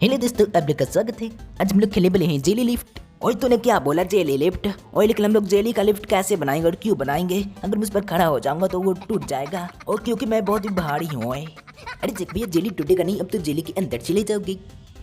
Hello दोस्तों, आप लोग का स्वागत है। आज हम लोग खेलने वाले हैं जेली लिफ्ट। और तूने क्या बोला जेली लिफ्ट? और लेकिन हम लोग जेली का लिफ्ट कैसे बनाएंगे और क्यों बनाएंगे? अगर मैं उस पर खड़ा हो जाऊंगा तो वो टूट जाएगा, और क्योंकि मैं बहुत ही भारी हूँ। अरे देख भैया, जेली टूटेगा नहीं, अब तो जेली के अंदर चले जाओगे।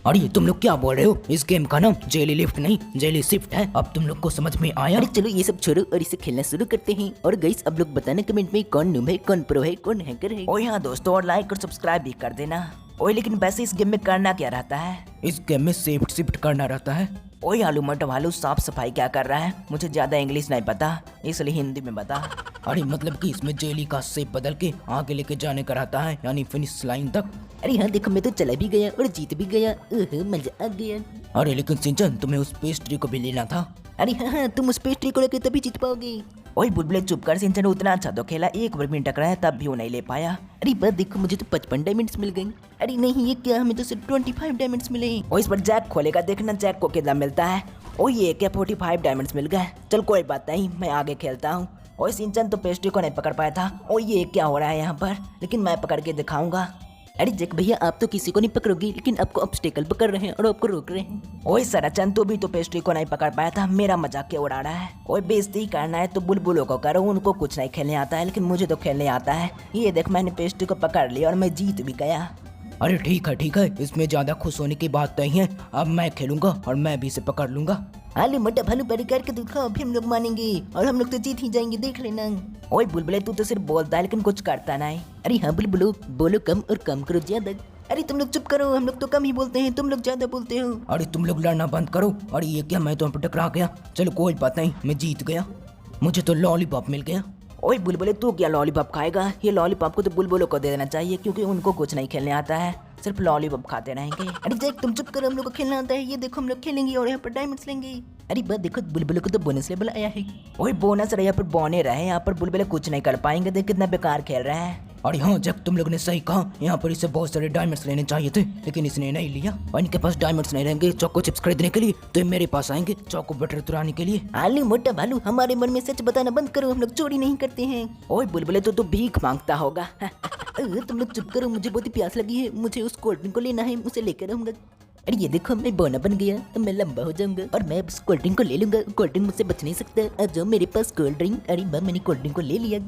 अरे तुम लोग क्या बोल रहे हो? इस गेम का नाम जेली लिफ्ट नहीं जेली शिफ्ट है। अब तुम लोग को समझ में आया? अरे चलो ये सब छोड़ो और इसे खेलना शुरू करते हैं। और गाइस, अब लोग बताना कमेंट में कौन नूब है, कौन प्रो है, कौन हैकर है। और यहाँ दोस्तों, और लाइक और सब्सक्राइब भी कर देना। ओए लेकिन वैसे इस गेम में करना क्या रहता है? इस गेम में शिफ्ट शिफ्ट करना रहता है। ओए आलू मटर भालू, साफ सफाई क्या कर रहा है? मुझे ज्यादा इंग्लिश नहीं पता, इसलिए हिंदी में बता। अरे मतलब कि इसमें जेली का शेप बदल के आगे लेके जाने का रहता है, यानी फिनिश लाइन तक। अरे हाँ देखो, मैं तो चला भी गया और जीत भी गया। मजा आ गया। अरे लेकिन सिंचन, तुम्हें उस पेस्ट्री को भी लेना था। अरे हाँ, तुम उस पेस्ट्री को लेकर तभी जीत पाओगे। ओए बुलबुले चुप कर, सिंचन उतना अच्छा तो खेला, एक बार भी टकराया तब भी वो नहीं ले पाया। अरे बस देखो, मुझे तो 55 डायमंड्स मिल गए। अरे नहीं, ये क्या, हमें तो सिर्फ 25 डायमंड्स मिले। और इस पर जैक खोलेगा, देखना जैक को कितना मिलता है। ओ ये क्या, 45 डायमंड्स मिल गए। चल कोई बात नहीं, मैं आगे खेलता हूँ। और सिंचन तो पेस्ट्री को नहीं पकड़ पाया था। और ये क्या हो रहा है यहाँ पर, लेकिन मैं पकड़ के दिखाऊंगा। अरे जैक भैया, आप तो किसी को नहीं पकड़ोगी, लेकिन आपको ऑब्स्टेकल पकड़ रहे हैं और आपको रोक रहे हैं। ओए सरचन, तू भी तो पेस्ट्री को नहीं पकड़ पाया था, मेरा मजाक क्यों उड़ा रहा है? ओए बेइज्जती करना है तो बुलबुलों को करो, उनको कुछ नहीं खेलने आता है, लेकिन मुझे तो खेलने आता है। ये देख, मैंने पेस्ट्री को पकड़ लिया और मैं जीत भी गया। अरे ठीक है, इसमें ज्यादा खुश होने की बात नहीं है। अब मैं खेलूंगा और मैं भी इसे पकड़ लूंगा। आलू मटर भालू बड़ी करके दिखाओ, फिर हम लोग मानेंगे और हम लोग तो जीत ही जाएंगे, देख लेना। ओए बुलबुले, तू तो सिर्फ बोलता है लेकिन कुछ करता नहीं। अरे हाँ बुलबुलो, बोलो कम और कम करो ज्यादा। अरे तुम लोग चुप करो, हम लोग तो कम ही बोलते हैं, तुम लोग ज्यादा बोलते हो। अरे तुम लोग लड़ना बंद करो। अरे ये क्या, मैं तो टकरा गया। चलो कोई बात नहीं, मैं जीत गया, मुझे तो लॉलीपॉप मिल गया। ओए बुलबुले, तू क्या लॉलीपॉप खाएगा? ये लॉलीपॉप को तो बुलबुलों को दे देना चाहिए, क्योंकि उनको कुछ नहीं खेलने आता है, सिर्फ लॉलीपॉप खाते रहेंगे। अरे जैक तुम चुप करो, हम लोग को खेलना आता है। ये देखो, हम लोग खेलेंगे और यहाँ पर डायमंड्स लेंगे। अरे बस देखो, बुलबुलों को तो बोनस लेवल आया है। ओए बोनस रहे, यहाँ पर बोने रहे, यहाँ पर बुलबुले कुछ नहीं कर पाएंगे। देख कितना बेकार खेल रहे हैं। अरे हाँ जब तुम लोग ने सही कहा, यहाँ पर इसे बहुत सारे डायमंड्स लेने चाहिए थे, लेकिन इसने नहीं लिया। और इनके पास डायमंड्स नहीं रहेंगे चोको चिप्स खरीदने के लिए, तो ये मेरे पास आएंगे चोको बटर चुराने के लिए। आलू मोटा भालू, हमारे मन में सच बताना बंद करो, हम लोग चोरी नहीं करते हैं। ओए बुलबुले, तो तू भीख मांगता होगा। तुम लोग चुप करो, मुझे बहुत ही प्यास लगी है, मुझे उस कोल्ड ड्रिंक को लेना है, उसे लेकर आऊंगा। अरे ये देखो, मैं बोना बन गया, अब मैं लंबा हो जाऊंगा और मैं उस कोल्ड ड्रिंक को ले लूंगा। कोल्ड ड्रिंक मुझसे बच नहीं सकता। आ जाओ मेरे पास कोल्ड ड्रिंक। अरे बा, मैंने कोल्ड ड्रिंक को ले लिया।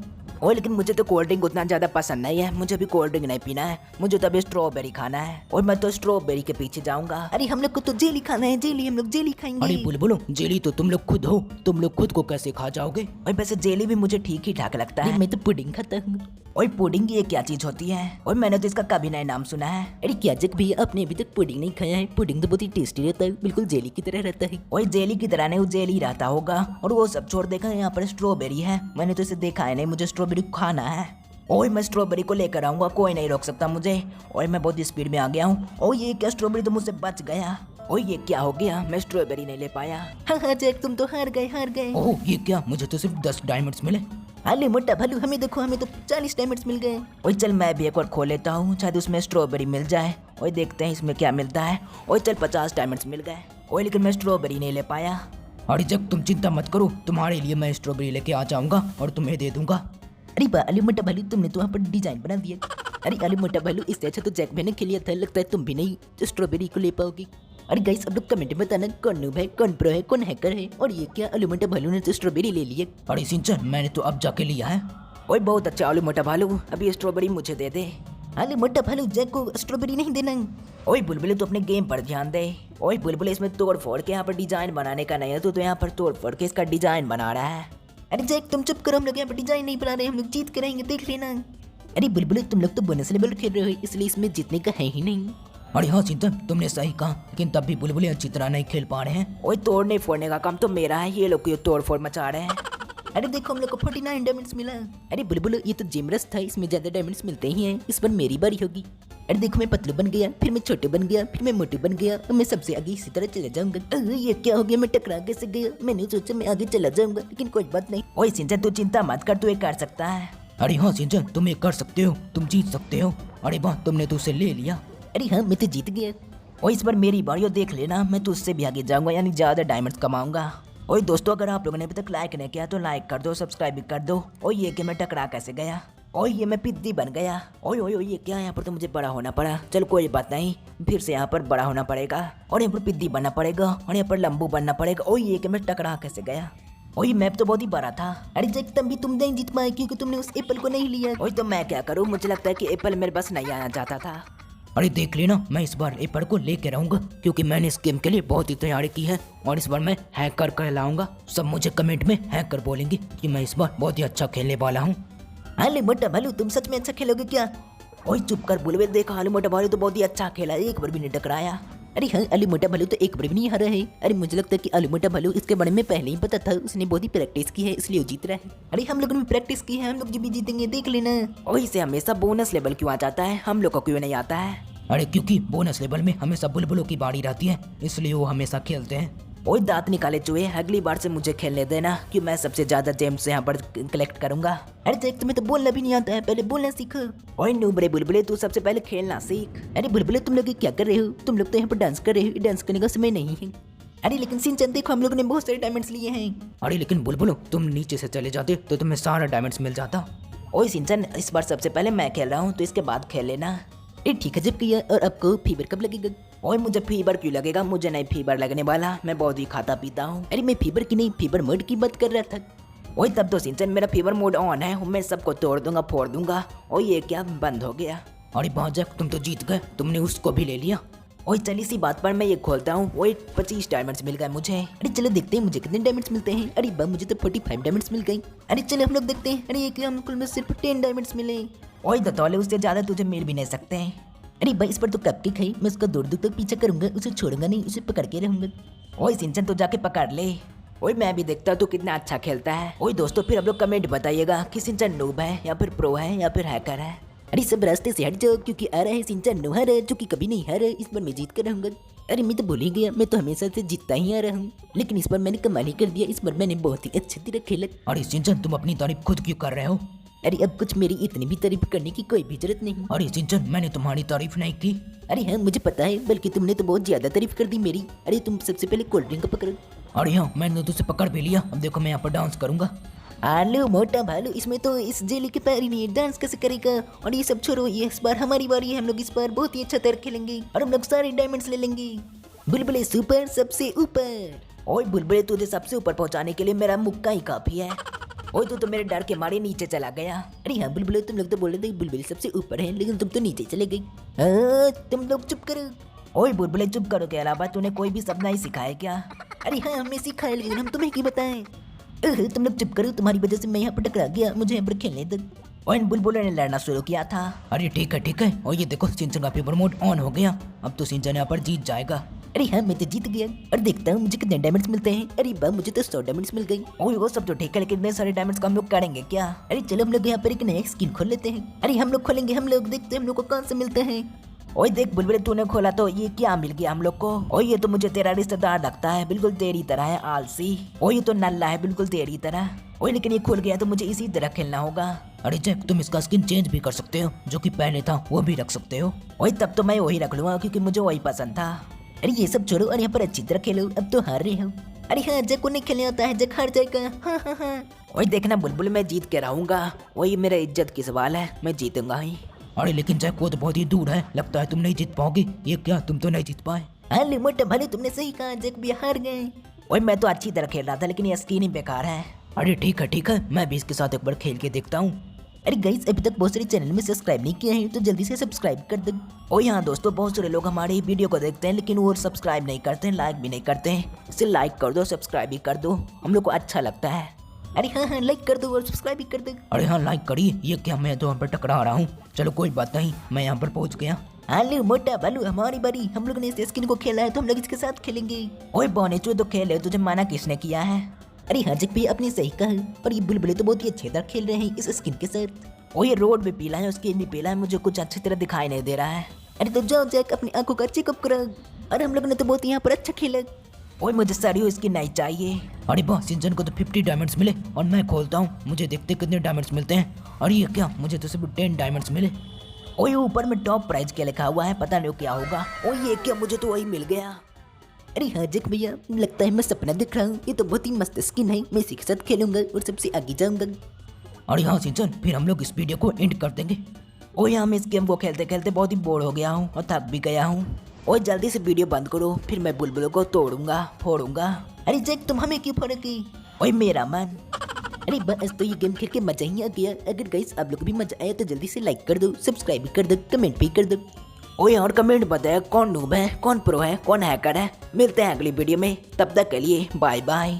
ओए लेकिन मुझे तो कोल्ड ड्रिंक उतना ज्यादा पसंद नहीं है, मुझे भी कोल्ड ड्रिंक नहीं पीना है, मुझे तो अभी स्ट्रॉबेरी खाना है और मैं तो स्ट्रॉबेरी के पीछे जाऊंगा। अरे हम लोग को तो जेली खाना है, जेली, हम लोग जेली खाएंगे। अरे बुलबुलो, जेली तो तुम लोग खुद हो, तुम लोग खुद को कैसे खा जाओगे? और वैसे जेली भी मुझे ठीक ही ठाक लगता है। मैं तो पुडिंग खाता हूँ। और पुडिंग ये क्या चीज होती है? और मैंने तो इसका कभी नहीं नाम सुना है। अरे क्या जग भैया, आपने अभी तक पुडिंग नहीं खाया है? पुडिंग तो बहुत ही टेस्टी रहता है, बिल्कुल जेली की तरह रहता है। और जेली की तरह नहीं, वो जेली रहता होगा। और वो सब छोड़, देखा यहाँ पर स्ट्रॉबेरी है, मैंने तो इसे देखा है नहीं, मुझे स्ट्रॉबेरी खाना है। ओए मैं स्ट्रॉबेरी को लेकर आऊंगा, कोई नहीं रोक सकता मुझे। और मैं बहुत स्पीड में आ गया हूँ। और ये क्या, स्ट्रॉबेरी तो मुझसे बच गया। और ये क्या हो गया, मैं स्ट्रॉबेरी नहीं ले पाया। हाँ जैक, तुम तो हार गए। ओह ये क्या, मुझे तो सिर्फ 10 डायमंड्स मिले। अरे मोटा भालू, हमें देखो, हमें तो 40 डायमंड्स मिल गए। ओए चल, मैं भी एक बार खो लेता हूँ, शायद उसमें स्ट्रॉबेरी मिल जाए। ओए देखते हैं इसमें क्या मिलता है। ओए चल, 50 डायमंड्स मिल गए। ओए लेकिन मैं स्ट्रॉबेरी नहीं ले पाया। अरे जब तुम चिंता मत करो, तुम्हारे लिए मैं स्ट्रॉबेरी लेके आ जाऊंगा और तुम्हें दे दूंगा। अरे बा आलू मोटा भालू, तुमने तो वहाँ पर डिजाइन बना दिया। अरे आलू मोटा भालू, इससे अच्छा तो जैक मैंने खेलिया था, लगता है तुम भी नहीं तो स्ट्रॉबेरी को ले पाओगी। अरे गाइस, अब लोग कमेंट में बताना कौन नूब है, कौन प्रो है, कौन हैकर है। और ये क्या, आलू मोटा भालू ने तो स्ट्रॉबेरी ले ली है। अरे सिंचन, मैंने तो अब जाके लिया है। ओए बहुत अच्छा आलू मोटा भालू, अभी स्ट्रॉबेरी मुझे दे दे। आलू मोटा भालू, जैक को स्ट्रॉबेरी नहीं देना। ओए बुलबुले, तो अपने गेम पर ध्यान दे। ओए बुलबुले, इसमें तोड़ फोड़ के यहाँ पर डिजाइन बनाने का नहीं है, तो यहाँ पर तोड़ फोड़ के इसका डिजाइन बना रहा है। अरे जैक तुम चुप करो, हम लोग यहाँ पर डिजाइन नहीं बना रहे, हम लोग जीत कर रहेंगे, देख लेना। अरे बुलबुले, तुम लोग तो बोनस लेवल खेल रहे हो, इसलिए इसमें जीतने का है ही नहीं। अरे हाँ सिंचन, तुमने सही कहा, लेकिन तब भी बुलबुले अच्छी तरह नहीं खेल पा रहे हैं। ओए तोड़ने फोड़ने का काम तो मेरा है, ये लोग तोड़ फोड़ मचा रहे हैं। अरे देखो, हम लोग को 49 डायमंड्स मिला। अरे बुलबुल, ये तो जिमरस था, इसमें ज्यादा डायमंड्स मिलते ही हैं, इस पर मेरी बारी होगी। अरे देखो, मैं पतलू बन गया, फिर मैं छोटे बन गया, फिर मैं मोटू बन गया, और मैं सबसे आगे इसी तरह चला जाऊंगा। ये क्या हो गया, मैं टकरा कैसे गया? मैंने सोचा मैं आगे चला जाऊंगा, लेकिन कोई बात नहीं। ओए सिंचन, तू चिंता मत कर, तू ये कर सकता है। अरे हाँ सिंचन, तुम ये कर सकते हो, तुम जीत सकते हो। अरे वाह, तुमने तो उसे ले लिया। अरे हाँ, मैं तो जीत गया। और इस बार मेरी बारी, देख लेना, मैं तो उससे भी आगे जाऊंगा, यानी ज्यादा डायमंड्स कमाऊंगा। और दोस्तों, अगर आप लोगों ने अभी तक लाइक नहीं किया तो लाइक कर दो, सब्सक्राइब भी कर दो। और ये कि मैं टकरा कैसे गया। ओए ये मैं पिद्दी बन गया। ओए ओए ओए ये क्या, यहाँ पर तो मुझे बड़ा होना पड़ा। चल कोई बात नहीं, फिर से यहाँ पर बड़ा होना पड़ेगा और यहाँ पर पिद्दी बनना पड़ेगा और यहाँ पर लंबू बनना पड़ेगा। ओए ये कि मैं टकरा कैसे गया। ओए मैप तो बहुत ही बड़ा था। अरे जैक तुम भी तुम नहीं जीत पाए क्योंकि तुमने उस एप्पल को नहीं लिया। ओए तो मैं क्या करूँ, मुझे लगता है कि एप्पल मेरे पास नहीं आना चाहता था। अरे देख लेना, मैं इस बार एप्पल को लेके रहूंगा क्योंकि मैंने इस गेम के लिए बहुत ही तैयारी की है और इस बार मैं हैकर कहलाऊंगा। सब मुझे कमेंट में हैकर बोलेंगे कि मैं इस बार बहुत ही अच्छा खेलने वाला हूँ। अरे मोटा भालू तुम सच में अच्छा खेलोगे क्या। ओए चुप कर बुलवे, देखा अली मोटा भालू तो बहुत ही अच्छा खेला, एक बार भी नहीं टकराया। अरे हाँ अली मोटा भालू तो एक बार भी नहीं हारा है। अरे मुझे लगता है कि अली मोटा भालू इसके बारे में पहले ही पता था, उसने बहुत ही प्रैक्टिस की है इसलिए वो जीत रहा है। अरे हम लोगों ने प्रैक्टिस की है, हम लोग भी जीतेंगे देख लेना। ओए से हमेशा बोनस लेवल क्यों आ जाता है, हम लोग को क्यों नहीं आता है। अरे क्योंकि बोनस लेवल में हमेशा बुलबुलों की बारी रहती है इसलिए वो हमेशा खेलते हैं। ओए दांत निकाले चूहे, अगली बार से मुझे खेलने देना कि मैं सबसे ज्यादा जेम्स यहाँ पर कलेक्ट करूंगा। अरे देख तुम्हें तो बोलना भी नहीं आता है, पहले बोलना सीखो। ओए नूबरे बुलबुले तू सबसे पहले खेलना सीख। अरे बुलबुले तुम लोग क्या कर रहे हो, तुम लोग तो यहाँ पर डांस कर रहे हो, डांस करने का समय नहीं है। अरे लेकिन सिंचन देखो हम लोगों ने बहुत सारे डायमंड्स लिए हैं। अरे लेकिन बुलबुलो तुम नीचे से चले जाते तो तुम्हें सारा डायमंड्स मिल जाता। ओए सिंचन इस बार सबसे पहले मैं खेल रहा हूँ तो इसके बाद खेल लेना। अरे ठीक है जब किया, और आपको फीवर कब लगेगा। ओए मुझे फीवर क्यों लगेगा, मुझे नहीं फीवर लगने वाला, मैं बहुत ही खाता पीता हूँ। अरे मैं फीवर की नहीं फीवर मोड की बात कर रहा था। ओए तब तो सिंचन मेरा फीवर मोड ऑन है, मैं सबको तोड़ दूंगा फोड़ दूंगा। ओए ये क्या बंद हो गया। अरे बाजक तुम तो जीत गए, तुमने उसको भी ले लिया। ओए चल इसी बात पर मैं ये खोलता हूँ। ओए 25 डायमंड्स मिल गए मुझे। अरे चलो देखते हैं मुझे कितने डायमंड्स मिलते हैं। अरे बा मुझे तो 45 डायमंड्स मिल गई। अरे चलो हम लोग देखते हैं। अरे ये हमको में सिर्फ 10 डायमंड्स मिले। ओए दतौले उससे ज्यादा तुझे मिल भी नहीं सकते हैं। अरे भाई इस पर तो कब की खाई, मैं उसका दूर दूर तक पीछा करूंगा, उसे छोड़ूंगा नहीं, उसे पकड़ के रहूंगा। ओए सिंचन तो जाके पकड़ ले। ओए मैं भी देखता हूँ तू कितना अच्छा खेलता है। ओए दोस्तों फिर आप लोग कमेंट बताइएगा कि सिंचन नूब है या फिर प्रो है या फिर हैकर है। अरे सब रास्ते से हट जाओ क्योंकि आ रहा है सिंचन नुहर है जो कि कभी नहीं हारा, इस बार मैं जीत कर रहूंगा। अरे मैं तो भूल ही गया, मैं तो हमेशा से जीतता ही आ रहा हूँ, लेकिन इस बार मैंने कमाल ही कर दिया, इस बार मैंने बहुत ही अच्छी तरह खेला। अरे सिंचन तुम अपनी तारीफ खुद क्यों कर रहे हो। अरे अब कुछ मेरी इतनी भी तारीफ करने की कोई भी जरूरत नहीं। अरे सिंचन मैंने तुम्हारी तारीफ नहीं की। अरे हाँ मुझे पता है, बल्कि तुमने तो बहुत ज्यादा तारीफ कर दी मेरी। अरे तुम सबसे पहले कोल्ड ड्रिंक को पकड़ो। अरे हाँ मैंने तुझे पकड़ भी लिया, अब देखो मैं यहाँ पर डांस करूंगा। आलू मोटा भालू इसमें तो इस जेली के पैर ही नहीं है, डांस कैसे करेगा। और ये सब छोड़ो, ये इस बार हमारी बारी है, हम लोग इस बार बहुत ही अच्छा तरह खेलेंगे और हम लोग सारे डायमंड्स ले लेंगे। बुलबुले सुपर सबसे ऊपर। ओए बुलबुले तुझे सबसे ऊपर पहुंचाने के लिए मेरा मुक्का ही काफी है। ओए तू तो मेरे डर के मारे नीचे चला गया। अरे हाँ बुलबुले तुम लोग तो बोल रहे थे बुलबुले सबसे ऊपर है, लेकिन तुम तो नीचे चले गई। तुम लोग चुप करो। ओए बुलबुले चुप करो के अलावा तूने कोई भी सपना ही सिखाया क्या। अरे हाँ हमने सिखाया, लेकिन हम तुम्हें क्या बताएं। तुम लोग चुप करो, तुम्हारी वजह से मैं यहाँ पर टकरा गया, मुझे यहाँ पर खेलने दो। और इन बुलबुलों ने लड़ना शुरू किया था। अरे ठीक है और ये देखो सिंचन का पेपर मोड ऑन हो गया, अब तो सिंचन यहाँ पर जीत जाएगा। अरे हाँ मैं तो जीत गया और देखता हूँ मुझे कितने डायमंड्स मिलते हैं। अरे बा मुझे तो 100 डायमंड्स मिल गई। ओए वो सब तो ठीक है, लेकिन इतने सारे डायमंड्स का हम लोग करेंगे क्या। अरे चलो हम लोग यहाँ पर एक नया स्किन खोल लेते हैं। अरे हम लोग खोलेंगे, हम लोग देखते हैं हम लोग को कौन से मिलते हैं। ओए देख बुलबुले तूने खोला तो ये क्या मिल गया हम लोग को। ओए ये तो मुझे तेरा रिश्तेदार लगता है, बिल्कुल तेरी तरह है, आलसी। ओए ये तो नल्ला है बिल्कुल तेरी तरह। ओए लेकिन ये खुल गया तो मुझे इसी तरह खेलना होगा। अरे जैक तुम इसका स्किन चेंज भी कर सकते हो, जो कि पहले था वो भी रख सकते हो। ओए तब तो मैं वही रख लूंगा क्योंकि मुझे वही पसंद था। अरे ये सब छोड़ो और यहाँ पर अच्छी तरह खेलो, अब तो हार रहे हो। अरे हाँ जैक को नहीं खेलने आता है, जैक हार जाएगा। हाँ। ओए देखना बुलबुल मैं जीत के रहूंगा, वही मेरा इज्जत की सवाल है, मैं जीतूंगा ही। अरे लेकिन जैक वो तो बहुत ही दूर है, लगता है तुम नहीं जीत पाओगे। ये क्या तुम तो नहीं जीत पाए। अरे मोटा भले तुमने सही कहा, जैक भी हार गए। ओए मैं तो अच्छी तरह खेल रहा था, लेकिन ये स्किन ही बेकार है। अरे ठीक है मैं भी इसके साथ एक बार खेल के देखता हूँ। अरे गाइस अभी तक बहुत सारे चैनल में सब्सक्राइब नहीं किए हैं तो जल्दी से सब्सक्राइब कर दो। और यहाँ दोस्तों बहुत सारे लोग हमारे वीडियो को देखते हैं लेकिन वो सब्सक्राइब नहीं करते हैं, लाइक भी नहीं करते हैं। इसे लाइक कर दो, सब्सक्राइब भी कर दो, हम लोग को अच्छा लगता है। अरे हाँ लाइक कर दो और सब्सक्राइब भी कर दो। अरे हाँ लाइक करिए। ये क्या मैं तो यहाँ पर टकरा रहा हूँ, चलो कोई बात नहीं, मैं यहाँ पर पहुँच गया। आलू मोटा भालू हमारी बारी, हम लोग ने इस स्किन को खेला है तो हम लोग इसके साथ खेलेंगे। ओए बोने चो तो खेले, तुझे माना किसने किया है। अरे हाँ जैक भी अपने सही कहा, और ये बुलबुले तो बहुत ही अच्छे तरह खेल रहे हैं इस स्किन के साथ। और ये रोड भी पीला है, उसके भी पीला है, मुझे कुछ अच्छी तरह दिखाई नहीं दे रहा है। अरे तो जाओ जैक अपनी आंखों का चेकअप करो। अरे हम लोग ने तो बहुत यहाँ पर अच्छा खेला। ओए मुझे सारी स्किन नहीं चाहिए। अरे वाह सिंचन को तो 50 डायमंड्स मिले और मैं खोलता हूँ, मुझे देखते कितने डायमंड्स मिलते हैं। और ये क्या, मुझे तो सिर्फ 10 डायमंड्स मिले। ओए ऊपर में टॉप प्राइज क्या लिखा हुआ है, पता नहीं क्या होगा। ओए ये क्या, मुझे तो वही मिल गया। अरे हाँ जैक भैया लगता है मैं सपना देख रहा हूँ, ये तो बहुत ही मस्त स्किन है, मैं इसी के साथ खेलूंगा और सबसे आगे जाऊंगा। और यहाँ सिंचन फिर हम लोग इस वीडियो को एंड कर देंगे। ओए हम इस गेम को खेलते खेलते बहुत ही बोर हो गया हूँ और थक भी गया हूँ। ओए जल्दी से वीडियो बंद करो, फिर मैं बुलबुलों को तोड़ूंगा फोड़ूंगा। अरे जैक तुम हमें क्यों फोड़ोगे? ओए मेरा मन। अरे बस तो ये गेम खेल के मजा ही आ गया। अगर गाइस आप लोग को भी मजा आया तो जल्दी से लाइक कर दो, सब्सक्राइब भी कर दो, कमेंट भी कर दो। ओए और कमेंट बताया कौन नूब है, कौन प्रो है, कौन हैकर है। मिलते हैं अगली वीडियो में, तब तक के लिए बाय बाय।